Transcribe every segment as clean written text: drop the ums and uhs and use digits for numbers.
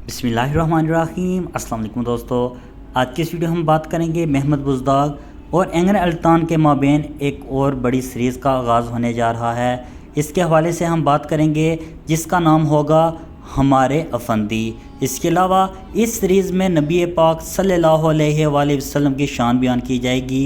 बिस्मिल्लाहिर्रहमानिर्रहीम। अस्सलाम वालेकुम दोस्तों, आज की इस वीडियो हम बात करेंगे महमद बुज़दाग और एंगन अल्तान के माबेन एक और बड़ी सीरीज़ का आगाज़ होने जा रहा है। इसके हवाले से हम बात करेंगे जिसका नाम होगा हमारे अफंदी। इसके अलावा इस सीरीज़ में नबी पाक सल्लल्लाहु अलैहि वसल्लम की शान बयान की जाएगी।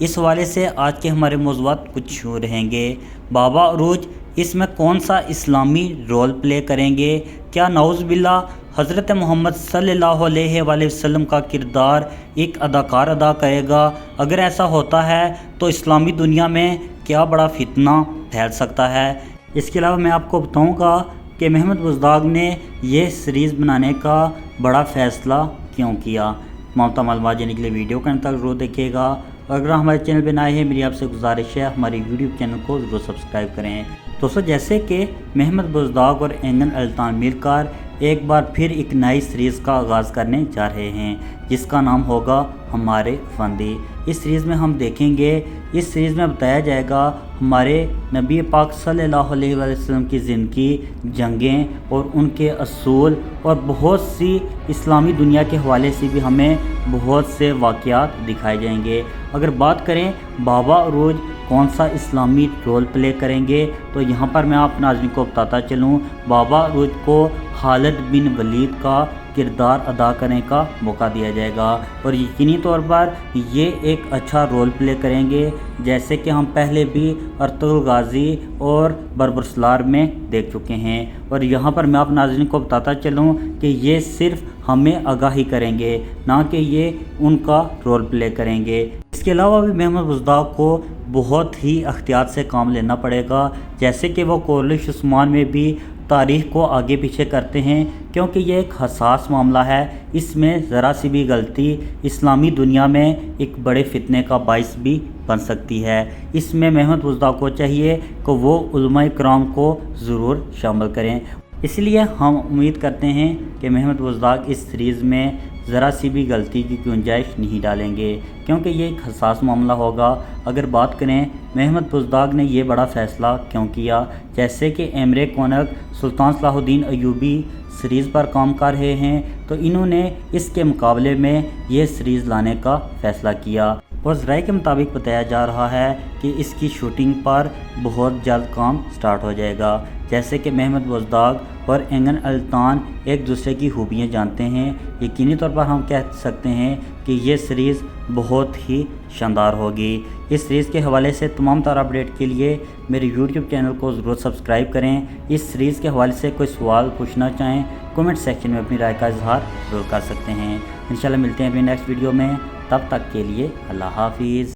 इस हवाले से आज के हमारे मौज़ूआत कुछ यूँ रहेंगे। बाबा अरूज इसमें कौन सा इस्लामी रोल प्ले करेंगे? क्या नाउज़ बिल्लाह हज़रत मोहम्मद सल्लल्लाहु अलैहि वसल्लम का किरदार एक अदाकार अदा करेगा? अगर ऐसा होता है तो इस्लामी दुनिया में क्या बड़ा फितना फैल सकता है। इसके अलावा मैं आपको बताऊंगा कि महमद बुज़दाग ने यह सीरीज़ बनाने का बड़ा फ़ैसला क्यों किया। मामता मालूमात जानने के लिए वीडियो के अंत तक ज़रूर देखिएगा। अगर हमारे चैनल पर नए हैं, मेरी आपसे गुजारिश है हमारे यूट्यूब चैनल को ज़रूर सब्सक्राइब करें। दोस्तों, जैसे कि महमद बुज़दाग और एंगन अल्तान मिलकर एक बार फिर एक नई सीरीज़ का आगाज़ करने जा रहे हैं जिसका नाम होगा हमारे अफंदी। इस सीरीज़ में हम देखेंगे, इस सीरीज़ में बताया जाएगा हमारे नबी पाक सल्लल्लाहु अलैहि वसल्लम की ज़िंदगी, जंगें और उनके असूल और बहुत सी इस्लामी दुनिया के हवाले से भी हमें बहुत से वाक़यात दिखाए जाएंगे। अगर बात करें बाबा अरूज कौन सा इस्लामी रोल प्ले करेंगे, तो यहाँ पर मैं आप नाज़रीन को बताता चलूँ, बाबा अरूज को खालिद बिन वलीद का किरदार अदा करने का मौका दिया जाएगा और यकीनी तौर पर ये एक अच्छा रोल प्ले करेंगे, जैसे कि हम पहले भी अर्तुगरुल गाज़ी और बर्बरसलार में देख चुके हैं। और यहाँ पर मैं आप नाज़रीन को बताता चलूँ कि ये सिर्फ हमें आगाही करेंगे, ना कि ये उनका रोल प्ले करेंगे। इसके अलावा भी महमद बुज़दाग को बहुत ही एहतियात से काम लेना पड़ेगा, जैसे कि वो कोलिश उस्मान में भी तारीख़ को आगे पीछे करते हैं, क्योंकि ये एक हसास मामला है। इसमें ज़रा सी भी गलती इस्लामी दुनिया में एक बड़े फितने का बाइस भी बन सकती है। इसमें महमद बुज़दाग को चाहिए कि वो उलमा इकराम को ज़रूर शामिल करें। इसलिए हम उम्मीद करते हैं कि महमद बुज़दाग इस सीरीज़ में ज़रा सी भी गलती की गुंजाइश नहीं डालेंगे, क्योंकि ये एक हसास मामला होगा। अगर बात करें महमद बुज़दाग ने ये बड़ा फ़ैसला क्यों किया, जैसे कि एमरे कोनक सुल्तान सलाहुद्दीन अयूबी सीरीज़ पर काम कर रहे हैं, तो इन्होंने इसके मुकाबले में ये सीरीज़ लाने का फ़ैसला किया और ज़राए के मुताबिक बताया जा रहा है कि इसकी शूटिंग पर बहुत जल्द काम स्टार्ट हो जाएगा। जैसे कि महमद बुज़दाग और एंगन अल्तान एक दूसरे की खूबियाँ जानते हैं, यकीनी तौर पर हम कह सकते हैं कि ये सीरीज़ बहुत ही शानदार होगी। इस सीरीज़ के हवाले से तमाम तरह अपडेट के लिए मेरे यूट्यूब चैनल को ज़रूर सब्सक्राइब करें। इस सीरीज़ के हवाले से कोई सवाल पूछना चाहें, कमेंट सेक्शन में अपनी राय का इजहार ज़रूर कर सकते हैं। इंशाल्लाह मिलते हैं अपनी नेक्स्ट वीडियो में, तब तक के लिए अल्लाह हाफिज़।